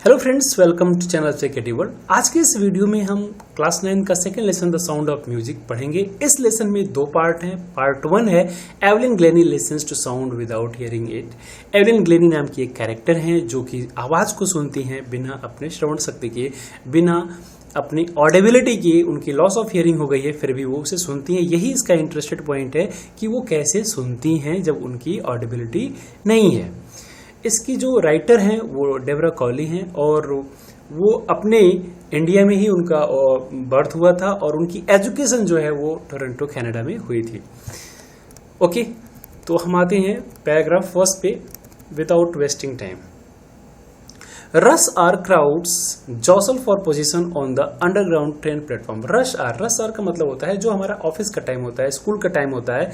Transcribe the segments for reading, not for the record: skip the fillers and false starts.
Hello friends, welcome to channel check world. आज के इस वीडियो में हम क्लास 9 का second lesson the sound of music पढ़ेंगे। इस लेसन में दो पार्ट हैं। पार्ट 1 है Evelyn Glennie listens to sound without hearing it. Evelyn Glennie नाम की एक कैरेक्टर हैं जो कि आवाज को सुनती हैं बिना अपने श्रवण शक्ति के, बिना अपनी ऑडिबिलिटी की। उनकी लॉस ऑफ हियरिंग हो गई है, फिर भी वो उसे सुनती हैं। यही इसका इंटरेस्टेड पॉइंट है कि वो कैसे सुनती हैं जब उनकी ऑडिबिलिटी नहीं है। इसकी जो राइटर हैं वो डेबरा कॉली हैं और वो अपने इंडिया में ही उनका बर्थ हुआ था और उनकी एजुकेशन जो है वो टोरंटो कनाडा में हुई थी। ओके, तो हम आते हैं पैराग्राफ फर्स्ट पे। Without wasting time, rush are crowds jostle for position on the underground train platform. Rush are का मतलब होता है जो हमारा ऑफिस का टाइम होता है, स्कूल का टाइम होता है।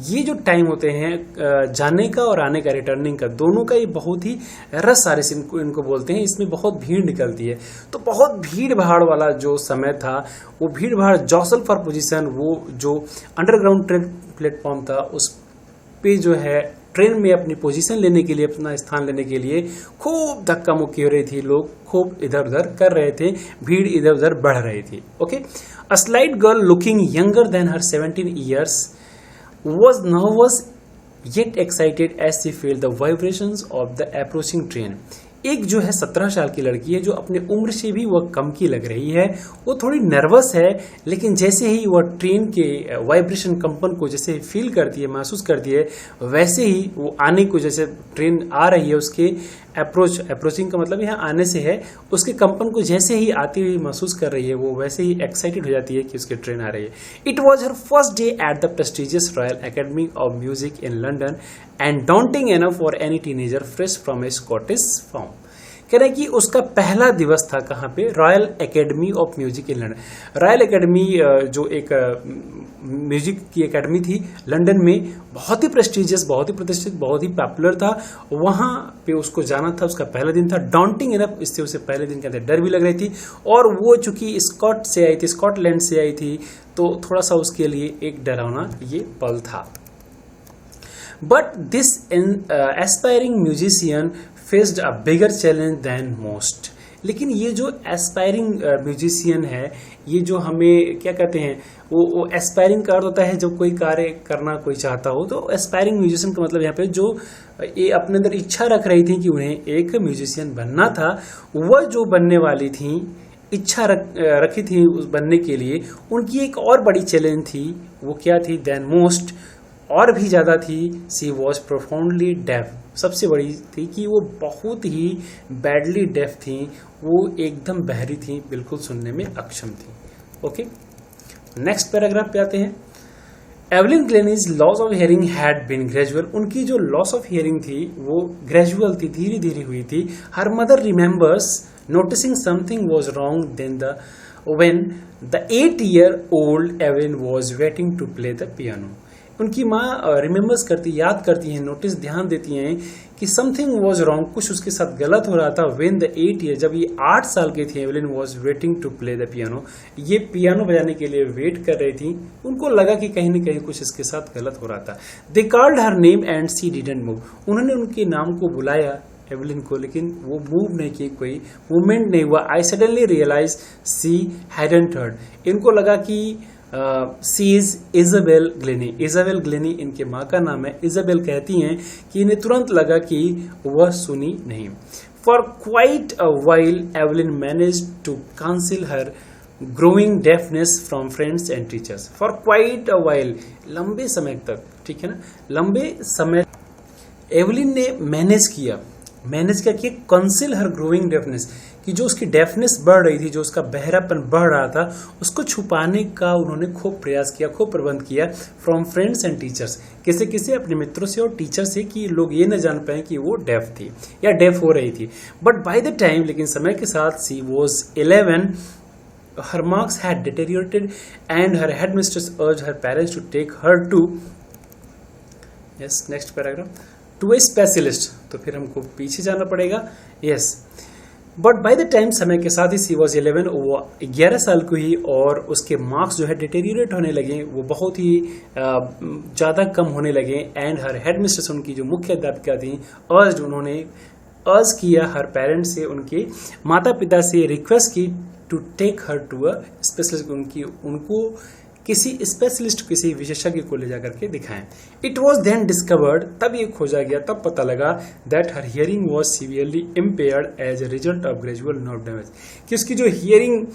ये जो टाइम होते हैं जाने का और आने का, रिटर्निंग का, दोनों का ये बहुत ही रश आर इनको बोलते हैं। इसमें बहुत भीड़ निकलती है, तो बहुत भीड़ भाड़ वाला जो समय था वो भीड़ भाड़ जॉसल फॉर पोजीशन, वो जो अंडरग्राउंड ट्रेन प्लेटफॉर्म था उस पे जो है ट्रेन में अपनी पोजीशन लेने के लिए, अपना स्थान लेने के लिए खूब धक्का मुक्की हो रही थी। लोग खूब इधर उधर कर रहे थे, भीड़ इधर उधर बढ़ रही थी। Okay, a slight girl looking younger than her 17 years was nervous yet excited as she felt the vibrations of the approaching train। एक जो है 17 साल की लड़की है जो अपने उम्र से भी वह कम की लग रही है। वो थोड़ी नर्वस है, लेकिन जैसे ही वह ट्रेन के वाइब्रेशन, कंपन को जैसे फील करती है, महसूस करती है, वैसे ही वो आने को, जैसे ट्रेन आ रही है उसके अप्रोचिंग का मतलब यहाँ आने से है, उसके कंपन को जैसे ही आती हुई महसूस कर रही है, वो वैसे ही एक्साइटेड हो जाती है कि उसकी ट्रेन आ रही है। It was her first day at the prestigious Royal Academy of Music in London and daunting enough for any teenager fresh from a Scottish farm. कह रहे हैं कि उसका पहला दिवस था कहाँ पे? Royal Academy of Music in London. Royal academy जो एक म्यूजिक की एकेडमी थी लंदन में, बहुत ही प्रेस्टिजियस, बहुत ही प्रतिष्ठित, बहुत ही पॉपुलर था। वहां पे उसको जाना था, उसका पहला दिन था। डॉन्टिंग एनफ, इससे उसे पहले दिन के अंदर डर भी लग रही थी, और वो चूंकि स्कॉटलैंड से आई थी, तो थोड़ा सा उसके लिए एक डरावना ये पल था। But this aspiring musician faced a bigger challenge than most. लेकिन ये जो एस्पायरिंग म्यूजिशियन है, ये जो हमें क्या कहते हैं, वो एस्पायरिंग का अर्थ होता है जब कोई कार्य करना कोई चाहता हो। तो एस्पायरिंग म्यूजिशियन का मतलब यहाँ पे जो ये अपने अंदर इच्छा रख रही थी कि उन्हें एक म्यूजिशियन बनना था, वह जो बनने वाली थी, इच्छा रखी थी उस बनने के लिए, उनकी एक और बड़ी चैलेंज थी। वो क्या थी? देन मोस्ट, और भी ज्यादा थी। She was profoundly def. सबसे बड़ी थी कि वो बहुत ही बैडली डेफ थी, वो एकदम बहरी थी, बिल्कुल सुनने में अक्षम थी। ओके, नेक्स्ट पैराग्राफ पे आते हैं। Evelyn Glennie's loss of hearing had been gradual. उनकी जो लॉस ऑफ हियरिंग थी वो ग्रेजुअल थी, धीरे धीरे हुई थी। Her mother remembers noticing something was wrong then when the 8-year-old Evelyn was waiting to play the piano. उनकी माँ रिमेम्बर्स करती, याद करती हैं, नोटिस, ध्यान देती हैं कि समथिंग वॉज रॉन्ग, कुछ उसके साथ गलत हो रहा था। व्हेन द 8 year, जब ये 8 साल की थी, Evelyn was waiting to play the piano. ये पियानो बजाने के लिए वेट कर रही थी। उनको लगा कि कहीं न कहीं कुछ इसके साथ गलत हो रहा था। They called her name and she didn't move. उन्होंने उनके नाम को बुलाया, एवलिन को, लेकिन वो मूव नहीं की, कोई मूवमेंट नहीं हुआ। I suddenly realise she hadn't heard. इनको लगा कि she is Isabel Glennie. Isabel Glennie इनके माँ का नाम है। इजाबेल कहती हैं कि इन्हें तुरंत लगा कि वह सुनी नहीं। For quite a while Evelyn managed to conceal her growing deafness from friends and teachers. For quite a while, लंबे समय तक, ठीक है ना, लंबे समय एवलिन ने मैनेज किया कि कंसिल हर ग्रोइंग डेफनेस, कि जो उसकी डेफनेस बढ़ रही थी, जो उसका बहरापन बढ़ रहा था, उसको छुपाने का उन्होंने खूब प्रयास किया, खूब प्रबंध किया। फ्रॉम फ्रेंड्स एंड टीचर्स, किसे अपने मित्रों से और टीचर से, कि लोग ये न जान पाए कि वो डेफ थी या डेफ हो रही थी। बट बाय द टाइम, लेकिन समय के साथ, she was 11, her marks had deteriorated and her headmistress urged her parents to take her to, yes, next paragraph, to a specialist. तो फिर हमको पीछे जाना पड़ेगा, yes. But by the time, समय के साथ ही, सी वॉज 11, वो 11 साल की हुई और उसके मार्क्स जो है डिटेरियोरेट होने लगे, वो बहुत ही ज़्यादा कम होने लगे। एंड हर हेडमिस्ट्रेस, उनकी जो मुख्य अध्यापिका थी, अर्ज्ड, उन्होंने अर्ज किया हर पेरेंट्स से, उनके माता पिता से रिक्वेस्ट की to take her to a specialist, उनको किसी स्पेशलिस्ट, किसी विशेषज्ञ को ले जाकर के दिखाएं। इट वॉज देन डिस्कवर्ड, तब ये खोजा गया, तब पता लगा that her hearing was severely impaired as a result of gradual nerve damage, कि उसकी जो हियरिंग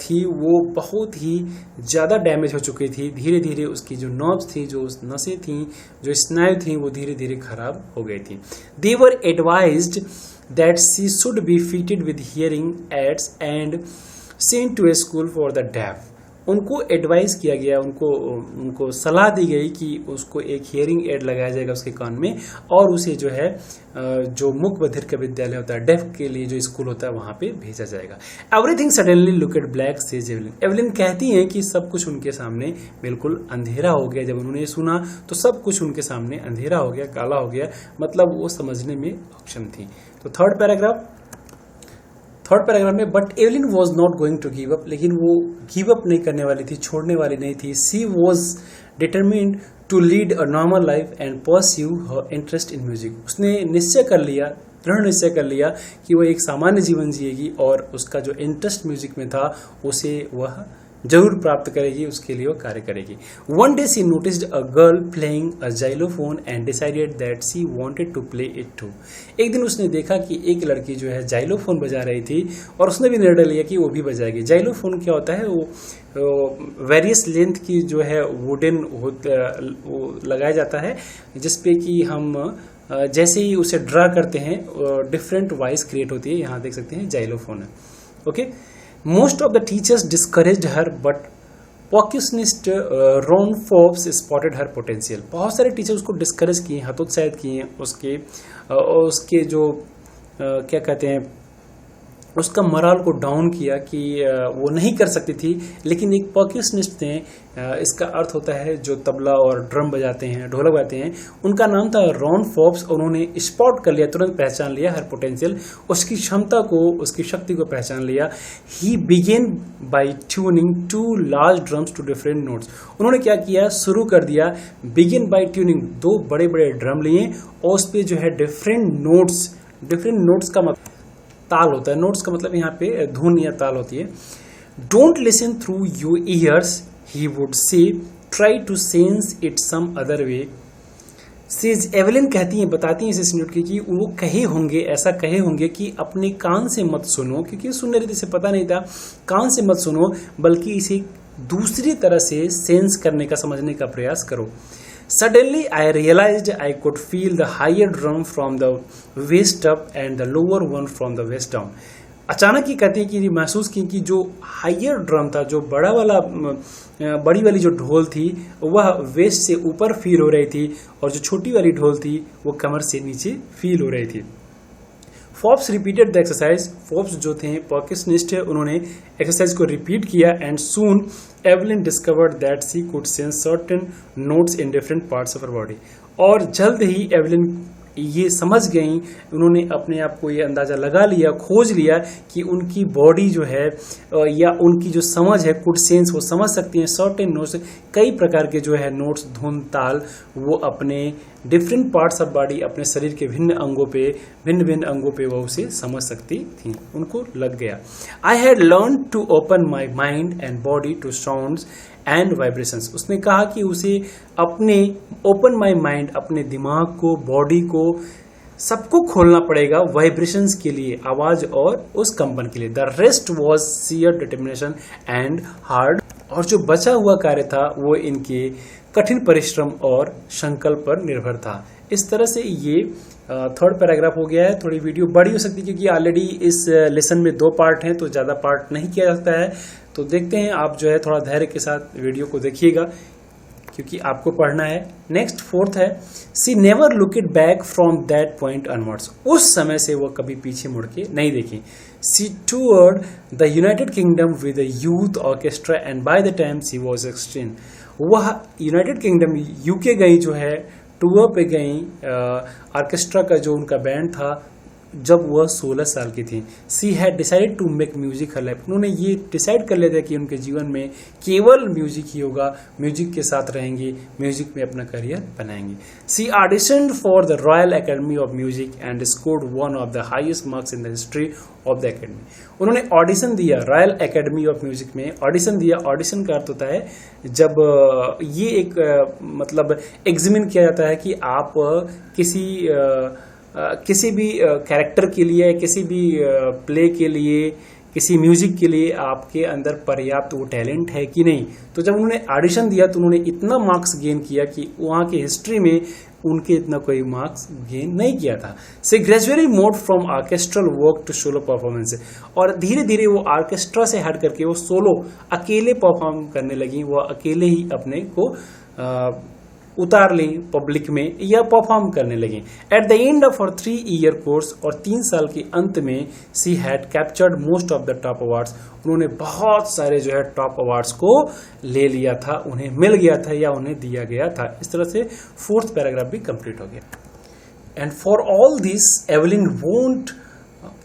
थी वो बहुत ही ज़्यादा डैमेज हो चुकी थी। धीरे धीरे उसकी जो नर्व्स थी, जो नसें थी, जो स्नायु थी, वो धीरे धीरे खराब हो गई थी। They were advised that she should be fitted with hearing aids and sent to a school for the deaf. उनको एडवाइस किया गया, उनको सलाह दी गई कि उसको एक हियरिंग एड लगाया जाएगा उसके कान में, और उसे जो है जो मूक बधिर का विद्यालय होता है, डेफ के लिए जो स्कूल होता है, वहां पे भेजा जाएगा। Everything suddenly looked black says Evelyn. Evelyn कहती हैं कि सब कुछ उनके सामने बिल्कुल अंधेरा हो गया। जब उन्होंने सुना तो सब कुछ उनके सामने अंधेरा हो गया, काला हो गया, मतलब वो समझने में अक्षम थी। तो थर्ड पैराग्राफ में, but Evelyn was not going to give up, लेकिन वो गिव अप नहीं करने वाली थी, छोड़ने वाली नहीं थी। She was determined to lead a normal life and pursue her interest in music. उसने निश्चय कर लिया, दृढ़ निश्चय कर लिया कि वह एक सामान्य जीवन जिएगी और उसका जो इंटरेस्ट म्यूजिक में था उसे वह जरूर प्राप्त करेगी, उसके लिए वो कार्य करेगी। One day she noticed a girl playing a xylophone and decided that she wanted to play it too. एक दिन उसने देखा कि एक लड़की जो है जाइलोफोन बजा रही थी और उसने भी निर्णय लिया कि वो भी बजाएगी। जाइलोफोन क्या होता है, वो वेरियस लेंथ की जो है वुडन वो लगाया जाता है, जिसपे कि हम जैसे ही उसे ड्रा करते हैं डिफरेंट वॉइस क्रिएट होती है। यहाँ देख सकते हैं जाइलोफोन है। Okay, most of the teachers discouraged her, but percussionist Ron Forbes spotted her potential. बहुत सारे टीचर उसको डिस्करेज किए, हतोत्साहित किए, उसके जो क्या कहते हैं, उसका मोरल को डाउन किया कि वो नहीं कर सकती थी। लेकिन एक परक्यूशनिस्ट थे, इसका अर्थ होता है जो तबला और ड्रम बजाते हैं, ढोलक बजाते हैं, उनका नाम था रॉन फोर्ब्स। उन्होंने स्पॉट कर लिया, तुरंत पहचान लिया हर पोटेंशियल, उसकी क्षमता को, उसकी शक्ति को पहचान लिया। He began by tuning 2 large drums to different notes. उन्होंने क्या किया, शुरू कर दिया, बिगिन बाय ट्यूनिंग, 2 बड़े बड़े ड्रम लिए और उस पर जो है डिफरेंट नोट्स का मतलब ताल होता है, नोट्स का मतलब यहाँ पे धुन या ताल होती है। Don't listen through your ears he would say, try to sense it some other way. Says Evelyn कहती हैं, बताती हैं इस नोट की कि वो ऐसा कहे होंगे कि अपने कान से मत सुनो, क्योंकि सुनने रही से पता नहीं था, कान से मत सुनो, बल्कि इसे दूसरी तरह से सेंस करने का, समझने का प्रयास करो। Suddenly, I realized I could feel the higher drum from the waist up and the lower one from the waist down. अचानक ही कहते हैं कि महसूस की कि जो हायर ड्रम था, जो बड़ी वाली जो ढोल थी, वह वेस्ट से ऊपर फील हो रही थी और जो छोटी वाली ढोल थी वो कमर से नीचे फील हो रही थी। Forbes repeated the exercise. Forbes जो थे परक्यूशनिस्ट है, उन्होंने एक्सरसाइज को रिपीट किया and soon Evelyn discovered that she could sense certain notes in different parts of her body. और जल्द ही एवलिन ये समझ गई, उन्होंने अपने आप को ये अंदाजा लगा लिया, खोज लिया कि उनकी बॉडी जो है या उनकी जो समझ है, कुड सेंस, वो समझ सकती हैं सर्टेन नोट्स, कई प्रकार के जो है नोट्स, धुन, ताल, वो अपने डिफरेंट पार्ट्स ऑफ बॉडी, अपने शरीर के भिन्न भिन्न अंगों पे वो उसे समझ सकती थी। उनको लग गया। I had learn to open my mind and body to sounds and vibrations. उसने कहा कि उसे अपने ओपन माई माइंड, अपने दिमाग को, बॉडी को, सबको खोलना पड़ेगा वाइब्रेशंस के लिए, आवाज और उस कंपन के लिए। The rest was sheer determination and hard. और जो बचा हुआ कार्य था वो इनके कठिन परिश्रम और संकल्प पर निर्भर था। इस तरह से ये थर्ड पैराग्राफ हो गया है। थोड़ी वीडियो बड़ी हो सकती है क्योंकि ऑलरेडी इस लेसन में 2 पार्ट हैं, तो ज़्यादा पार्ट नहीं किया जाता है। तो देखते हैं, आप जो है थोड़ा धैर्य के साथ वीडियो को देखिएगा क्योंकि आपको पढ़ना है। नेक्स्ट 4th है, she never looked back from that point onwards. उस समय से वो कभी पीछे मुड़ के नहीं देखी। She toured the United Kingdom with a youth orchestra and by the time she was 16। वह यूनाइटेड किंगडम, यूके गई, जो है टूर पे गई, ऑर्केस्ट्रा का जो उनका बैंड था, जब वह 16 साल की थी। She had decided to make music her life. उन्होंने ये डिसाइड कर लिया था कि उनके जीवन में केवल म्यूजिक ही होगा, म्यूजिक के साथ रहेंगे, म्यूजिक में अपना करियर बनाएंगे। She auditioned for the Royal Academy of Music and scored one of the highest marks in the history of the academy. उन्होंने ऑडिशन दिया रॉयल एकेडमी ऑफ म्यूजिक में, ऑडिशन दिया। ऑडिशन का अर्थ होता है जब ये एक मतलब एग्जामिन किया जाता है कि आप किसी भी कैरेक्टर के लिए, किसी भी प्ले के लिए, किसी म्यूजिक के लिए आपके अंदर पर्याप्त वो टैलेंट है कि नहीं। तो जब उन्होंने ऑडिशन दिया तो उन्होंने इतना मार्क्स गेन किया कि वहाँ की हिस्ट्री में उनके इतना कोई मार्क्स गेन नहीं किया था। She gradually move from orchestral work to solo performance. और धीरे धीरे वो ऑर्केस्ट्रा से हट करके वो सोलो अकेले परफॉर्म करने लगी, वो अकेले ही अपने को उतार ली पब्लिक में या परफॉर्म करने लगी। At the end of her 3 year course, और 3 साल के अंत में she had captured most of the top awards. उन्होंने बहुत सारे जो है टॉप अवार्ड्स को ले लिया था, उन्हें मिल गया था या उन्हें दिया गया था। इस तरह से 4th पैराग्राफ भी कंप्लीट हो गया। And for all this Evelyn won't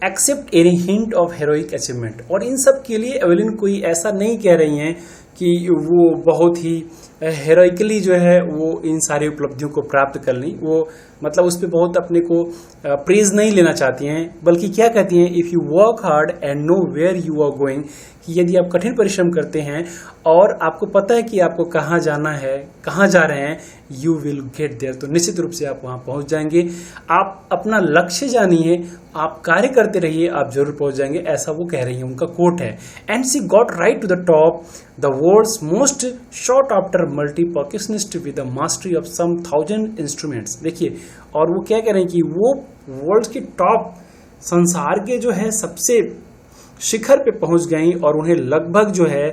accept any hint of heroic achievement. और इन सब के लिए एवलिन कोई ऐसा नहीं कह रही हैं कि वो बहुत ही हेरोइकली जो है वो इन सारी उपलब्धियों को प्राप्त कर ली, वो मतलब उस पर बहुत अपने को प्रेज नहीं लेना चाहती हैं, बल्कि क्या कहती हैं, if you work hard and know where you are going, कि यदि आप कठिन परिश्रम करते हैं और आपको पता है कि आपको कहाँ जाना है, कहाँ जा रहे हैं, यू विल गेट देयर, तो निश्चित रूप से आप वहाँ पहुँच जाएंगे। आप अपना लक्ष्य जानिए, आप कार्य करते रहिए, आप जरूर पहुँच जाएंगे, ऐसा वो कह रही है, उनका कोट है। And she got right to the top the world's most sought after multi percussionist with the mastery of some 1000 instruments. देखिए, और वो क्या कह रहे हैं कि वो वर्ल्ड के टॉप, संसार के जो है सबसे शिखर पे पहुंच गई, और उन्हें लगभग जो है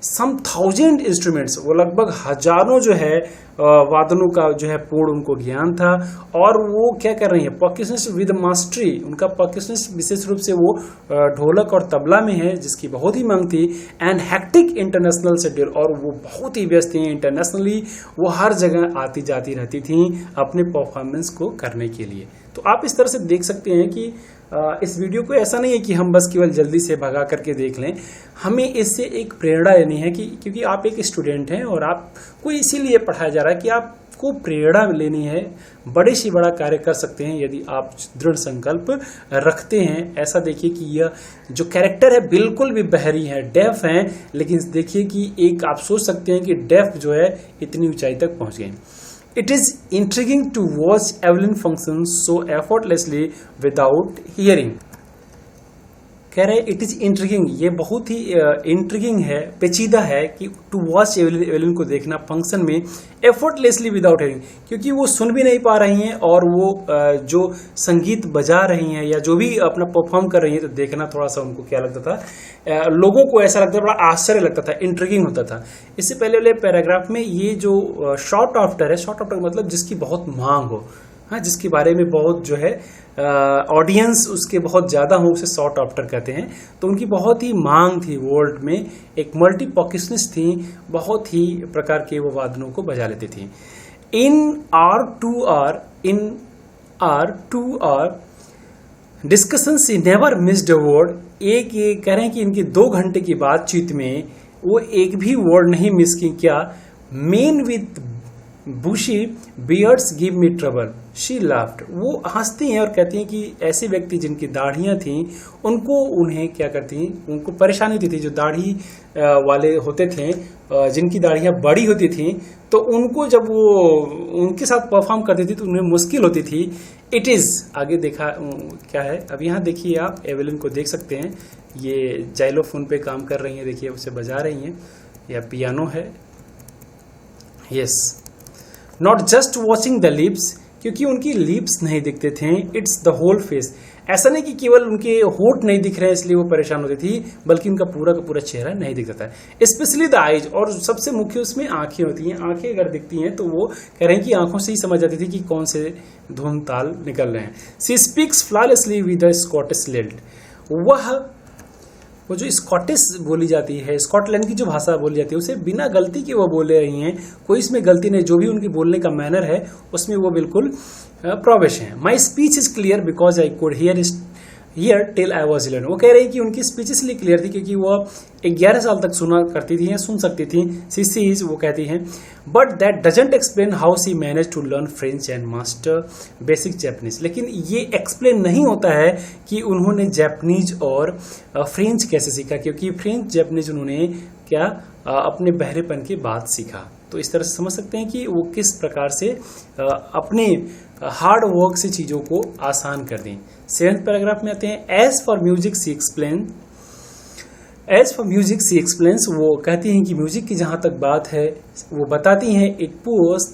सम 1000 इंस्ट्रूमेंट्स, वो लगभग हजारों जो है वादनों का जो है पूर्ण उनको ज्ञान था। और वो क्या कर रही है, परकशनिस्ट विद मास्टरी, उनका परकशनिस्ट विशेष रूप से वो ढोलक और तबला में है, जिसकी बहुत ही मांग थी। एंड हैक्टिक इंटरनेशनल शेड्यूल, और वो बहुत ही व्यस्त थी इंटरनेशनली, वो हर जगह आती जाती रहती थी अपने परफॉर्मेंस को करने के लिए। तो आप इस तरह से देख सकते हैं कि इस वीडियो को ऐसा नहीं है कि हम बस केवल जल्दी से भगा करके देख लें, हमें इससे एक प्रेरणा लेनी है कि क्योंकि आप एक स्टूडेंट हैं और आपको इसीलिए पढ़ाया जा रहा है कि आपको प्रेरणा लेनी है, बड़े से बड़ा कार्य कर सकते हैं यदि आप दृढ़ संकल्प रखते हैं। ऐसा देखिए कि यह जो कैरेक्टर है बिल्कुल भी बहरी है, डेफ हैं, लेकिन देखिए कि एक आप सोच सकते हैं कि डेफ जो है इतनी ऊंचाई तक पहुंच गए। It is intriguing to watch Evelyn function so effortlessly without hearing. कह रहे इट इज इंट्रिगिंग, ये बहुत ही इंट्रिगिंग है, पेचीदा है कि टू वॉच एवलिन को देखना फंक्शन में एफर्टलेसली विदाउट हेयरिंग, क्योंकि वो सुन भी नहीं पा रही हैं और वो जो संगीत बजा रही हैं या जो भी अपना परफॉर्म कर रही हैं, तो देखना थोड़ा सा उनको क्या लगता था, लोगों को ऐसा लगता था, बड़ा आश्चर्य लगता था, इंट्रिगिंग होता था। इससे पहले वाले पैराग्राफ में ये जो शॉर्ट आफ्टर है, शॉर्ट आफ्टर मतलब जिसकी बहुत मांग हो, हाँ, जिसके बारे में बहुत जो है ऑडियंस उसके बहुत ज़्यादा हो, उसे शॉर्ट आफ्टर कहते हैं। तो उनकी बहुत ही मांग थी वर्ल्ड में, एक मल्टी परकशनिस्ट थी, बहुत ही प्रकार के वो वादनों को बजा लेती थी। In are to are discussion she never missed a word. एक ये कह रहे हैं कि इनकी 2 घंटे की बातचीत में वो एक भी वर्ड नहीं मिस की। क्या? Men with bushy beards give me trouble, she laughed. वो हंसती हैं और कहती हैं कि ऐसे व्यक्ति जिनकी दाढ़ियां थी उन्हें क्या करती हैं, उनको परेशानी होती थी। जो दाढ़ी वाले होते थे, जिनकी दाढ़ियां बड़ी होती थी, तो उनको जब वो उनके साथ परफॉर्म करती थी तो उन्हें मुश्किल होती थी। इट इज आगे देखा क्या है, अब यहाँ देखिए आप एवलिन को देख सकते हैं, ये जाइलोफोन पे काम कर रही हैं, देखिए उसे बजा रही हैं, या पियानो है। Yes, not just watching the lips, क्योंकि उनकी लिप्स नहीं दिखते थे, इट्स द होल फेस। ऐसा नहीं कि केवल उनके होठ नहीं दिख रहे हैं इसलिए वो परेशान होती थी, बल्कि उनका पूरा का पूरा चेहरा नहीं दिखता था। स्पेशली द आईज, और सबसे मुख्य उसमें आंखें होती हैं। आंखें अगर दिखती हैं तो वो कह रहे हैं कि आंखों से ही समझ जाती थी कि कौन से धुन ताल निकल रहे हैं। She speaks flawlessly with a Scottish lilt, वो जो स्कॉटिश बोली जाती है, स्कॉटलैंड की जो भाषा बोली जाती है, उसे बिना गलती के वो बोले रही हैं, कोई इसमें गलती नहीं। जो भी उनकी बोलने का मैनर है उसमें वो बिल्कुल प्रवेश हैं। My speech is clear because I could hear till I was 11। वो कह रही कि उनकी स्पीच इसलिए क्लियर थी क्योंकि वो 11 साल तक सुना करती थी या सुन सकती थी। सी वो कहती हैं but that doesn't explain how she manage to learn French and master basic Japanese. लेकिन ये एक्सप्लेन नहीं होता है कि उन्होंने जैपनीज और फ्रेंच कैसे सीखा, क्योंकि फ्रेंच जैपनीज उन्होंने क्या अपने बहरेपन के बाद सीखा। तो इस तरह से समझ सकते हैं कि वो किस प्रकार से अपने हार्ड वर्क से चीज़ों को आसान कर दें। 7th पैराग्राफ में आते हैं। As for music she explains, वो कहती हैं कि म्यूजिक की जहाँ तक बात है वो बताती हैं it pours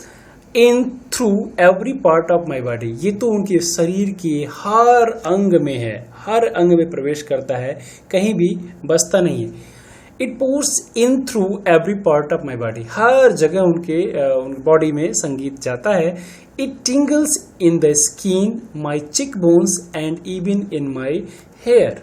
in through every part of my body. ये तो उनके शरीर के हर अंग में है, हर अंग में प्रवेश करता है, कहीं भी बसता नहीं है। It pours in through every part of my body, हर जगह उनके बॉडी में संगीत जाता है। It tingles in the skin, my cheek bones and even in my hair.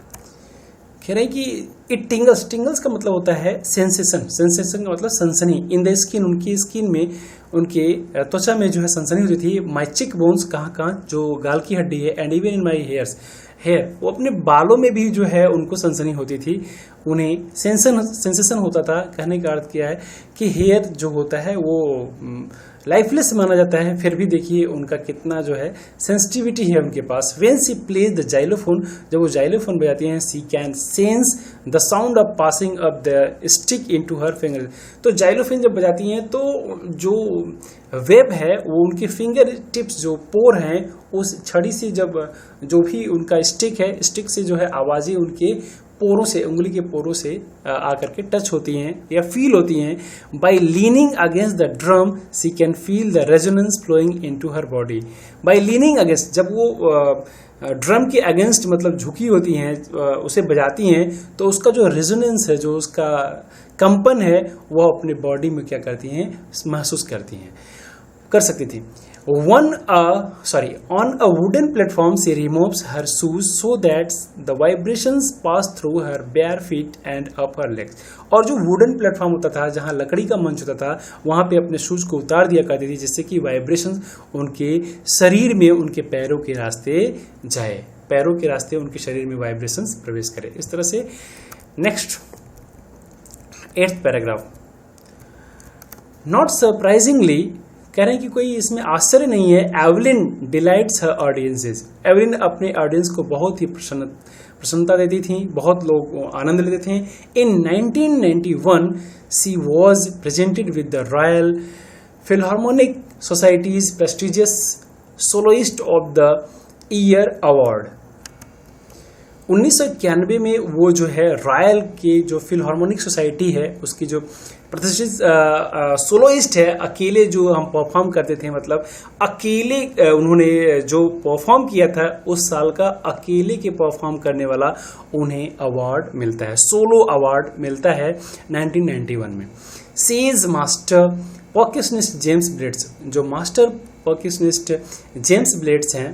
कह रहे हैं कि इट टिंगल्स का मतलब होता है सेंसेशन का मतलब सनसनी। इन द स्किन, उनकी स्किन में, उनके त्वचा में जो है सनसनी होती थी। माई चिक बोन्स, कहाँ जो गाल की हड्डी है, and even in my hair, वो अपने बालों में भी जो है उनको सनसनी होती थी, उन्हें सेंसेशन होता था। कहने का अर्थ क्या है कि हेयर जो होता है वो लाइफलेस माना जाता है, फिर भी देखिए उनका कितना जो है सेंसिटिविटी है उनके पास। When she plays the xylophone, जब वो जाइलोफोन बजाती हैं, she can sense the sound of passing of the stick into her finger. तो जाइलोफोन जब बजाती हैं तो जो वेब है वो उनके फिंगर टिप्स, जो पोर हैं, उस छड़ी से जब जो भी उनका स्टिक है, स्टिक से जो है आवाजें उनके पोरों से, उंगली के पोरों से आकर के टच होती हैं या फील होती हैं। By leaning against the drum she can feel the resonance flowing into her body. By leaning against, जब वो ड्रम के अगेंस्ट मतलब झुकी होती हैं, उसे बजाती हैं, तो उसका जो रेजोनेंस है, जो उसका कंपन है, वो अपने बॉडी में क्या करती हैं, महसूस करती हैं, कर सकती थी। On a wooden platform, she removes her shoes so that the vibrations pass through her bare feet and up her legs. और जो वुडन प्लेटफॉर्म होता था, जहाँ लकड़ी का मंच होता था, वहाँ पे अपने शूज को उतार दिया करती थी, जिससे कि वाइब्रेशंस उनके शरीर में, उनके पैरों के रास्ते जाए, पैरों के रास्ते उनके शरीर में वाइब्रेशंस प्रवेश करे। इस तरह से next 8th paragraph. Not surprisingly, कह रहे हैं कि कोई इसमें आश्चर्य नहीं है। एवलिन डिलाइट्स हर ऑडियंसेस, एवलिन अपने ऑडियंस को बहुत ही प्रसन्नता देती थी, बहुत लोग आनंद लेते थे। In 1991 she was presented with the Royal Philharmonic Society's prestigious soloist of the year award. 1991 में वो जो है रॉयल के जो फिल्हार्मोनिक सोसाइटी है, उसकी जो प्रतिष्ठित सोलोइस्ट है, अकेले जो हम परफॉर्म करते थे, मतलब अकेले उन्होंने जो परफॉर्म किया था, उस साल का अकेले के परफॉर्म करने वाला उन्हें अवार्ड मिलता है, सोलो अवार्ड मिलता है 1991 में। सेज मास्टर पर्कशनिस्ट जेम्स ब्लेड्स, जो मास्टर पर्कशनिस्ट जेम्स ब्लेड्स हैं,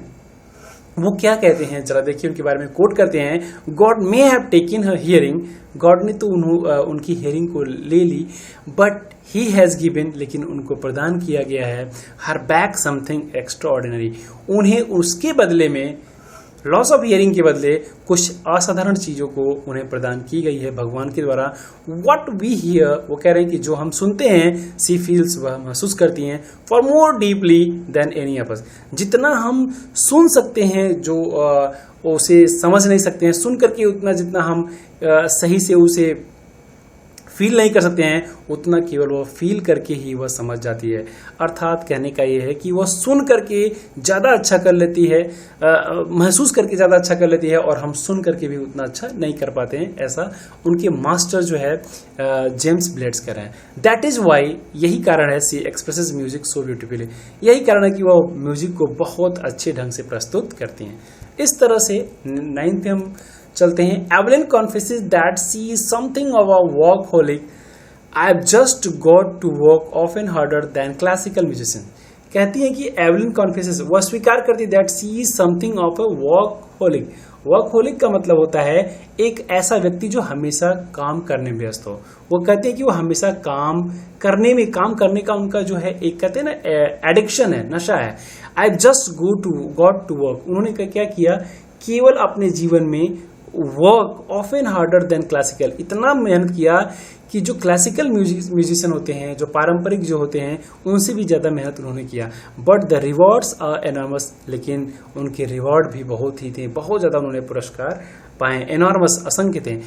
वो क्या कहते हैं, जरा देखिए, उनके बारे में कोट करते हैं। God may have taken her hearing, God ने तो उनकी हियरिंग को ले ली, बट ही हैज गिवन, लेकिन उनको प्रदान किया गया है, her back something extra ordinary, उन्हें उसके बदले में, लॉस ऑफ हियरिंग के बदले कुछ असाधारण चीज़ों को उन्हें प्रदान की गई है भगवान के द्वारा। व्हाट वी हियर, वो कह रहे हैं कि जो हम सुनते हैं, सी फील्स, वह महसूस करती हैं, far more deeply than any of us, जितना हम सुन सकते हैं, जो उसे समझ नहीं सकते हैं सुन करके, उतना जितना हम सही से उसे फील नहीं कर सकते हैं, उतना केवल वो फील करके ही वह समझ जाती है। अर्थात कहने का ये है कि वह सुन करके ज़्यादा अच्छा कर लेती है, महसूस करके ज़्यादा अच्छा कर लेती है, और हम सुन करके भी उतना अच्छा नहीं कर पाते हैं, ऐसा उनके मास्टर जो है जेम्स ब्लेड्स कह रहे हैं। दैट इज़ वाई, यही कारण है, सी एक्सप्रेसेस म्यूजिक सो ब्यूटीफुली, यही कारण है कि वह म्यूजिक को बहुत अच्छे ढंग से प्रस्तुत करती हैं। इस तरह से 9th पे हम चलते हैं। Evelyn confesses that she is something of a workaholic, I have just got to work often harder than classical musician. कहती हैं कि एवलिन कॉन्फेसेस, वह स्वीकार करती है, that she is something of a workaholic. Workaholic का मतलब होता है एक ऐसा व्यक्ति जो हमेशा काम करने में व्यस्त हो। वो कहते हैं कि वो हमेशा काम करने का उनका जो है, एक कहते हैं ना एडिक्शन है, नशा है। I just got to work. उन्होंने क्या किया, केवल अपने जीवन में work often harder than classical, इतना मेहनत किया कि जो क्लासिकल म्यूजिशियन होते हैं, जो पारंपरिक जो होते हैं, उनसे भी ज़्यादा मेहनत उन्होंने किया। But the rewards are enormous, लेकिन उनके रिवॉर्ड भी बहुत ही थे, बहुत ज़्यादा उन्होंने पुरस्कार पाए, एनॉर्मस, असंख्य थे।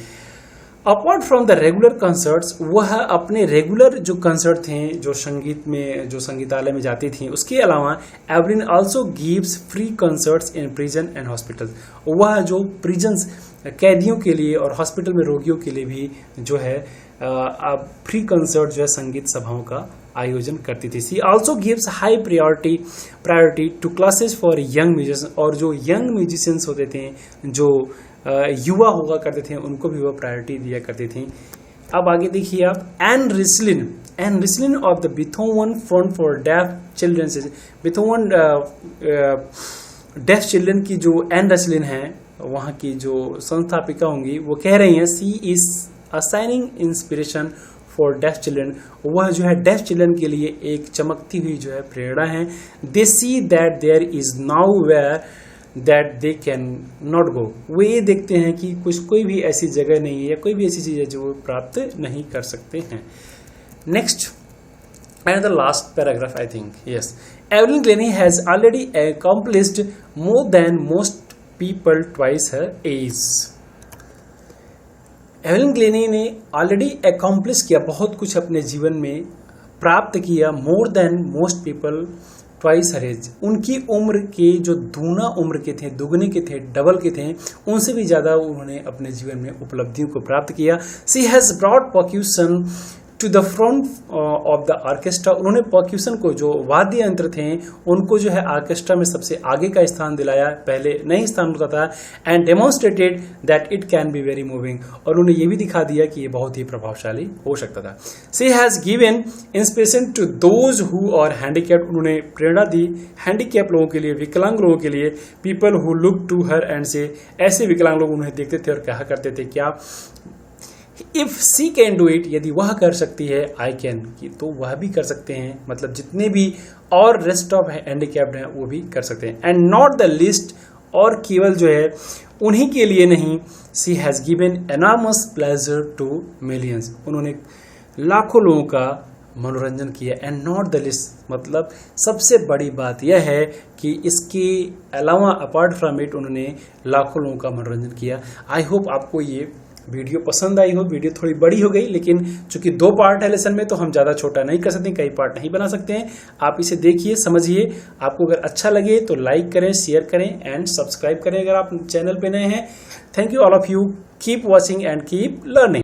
Apart from the regular concerts, वह अपने रेगुलर जो कंसर्ट थे, जो संगीत में, जो संगीतालय में जाती थी, उसके अलावा Evelyn also gives free concerts in prison and hospital. वह जो प्रिजन्स, कैदियों के लिए और हॉस्पिटल में रोगियों के लिए भी जो है फ्री कंसर्ट जो है संगीत सभाओं का आयोजन करती थी। She also gives high priority to classes for young musicians, और जो यंग म्यूजिशियंस होते थे, जो युवा हुआ करते थे, उनको भी वह प्रायोरिटी दिया करती थी। अब आगे देखिए आप, एन रिस्लिन of the Beethoven front for deaf children, Beethoven deaf children की जो एन रिस्लिन है, वहाँ की जो संस्थापिका होंगी, वो कह रही हैं she is assigning inspiration for deaf children. वह जो है डेफ चिल्ड्रन के लिए एक चमकती हुई जो है प्रेरणा है। They see that there is nowhere that they can not go. वो ये देखते हैं कि कोई भी ऐसी जगह नहीं है या कोई भी ऐसी चीज है जो वो प्राप्त नहीं कर सकते हैं। Next and the last paragraph, I think, yes, Evelyn Glennie has already accomplished more than most people twice her age। Evelyn Glennie ने ऑलरेडी अकॉम्प्लिश किया, बहुत कुछ अपने जीवन में प्राप्त किया, more than most people twice her age. उनकी उम्र के जो दूना उम्र के थे, दुगने के थे, डबल के थे, उनसे भी ज़्यादा उन्होंने अपने जीवन में उपलब्धियों को प्राप्त किया। She has brought percussion to the front of the orchestra. उन्होंने पर्क्यूशन को, जो वाद्य यंत्र थे, उनको जो है ऑर्केस्ट्रा में सबसे आगे का स्थान दिलाया, पहले नहीं स्थान होता था। And demonstrated that it can be very moving, और उन्होंने ये भी दिखा दिया कि ये बहुत ही प्रभावशाली हो सकता था। She has given inspiration to those who are handicapped. उन्होंने प्रेरणा दी हैंडीकैप लोगों के लिए, विकलांग लोगों के लिए। People who look to her and say, ऐसे विकलांग लोग उन्हें देखते थे और कहा करते थे, क्या if she can do it, यदि वह कर सकती है, आई कैन, तो वह भी कर सकते हैं। मतलब जितने भी और रेस्ट ऑफ हैंडीकैप्ड हैं वो भी कर सकते हैं। एंड नॉट द लिस्ट, और केवल जो है उन्हीं के लिए नहीं, she has given enormous pleasure to millions. उन्होंने लाखों लोगों का मनोरंजन किया। एंड नॉट द लिस्ट, मतलब सबसे बड़ी बात यह है कि इसके अलावा, अपार्ट फ्रॉम इट, उन्होंने लाखों लोगों का मनोरंजन किया। आई होप आपको ये वीडियो पसंद आई हो। वीडियो थोड़ी बड़ी हो गई, लेकिन चूंकि 2 पार्ट है लेसन में, तो हम ज़्यादा छोटा नहीं कर सकते, कई पार्ट नहीं बना सकते हैं। आप इसे देखिए, समझिए। आपको अगर अच्छा लगे तो लाइक करें, शेयर करें एंड सब्सक्राइब करें अगर आप चैनल पे नए हैं। Thank you all of you. Keep watching and keep learning.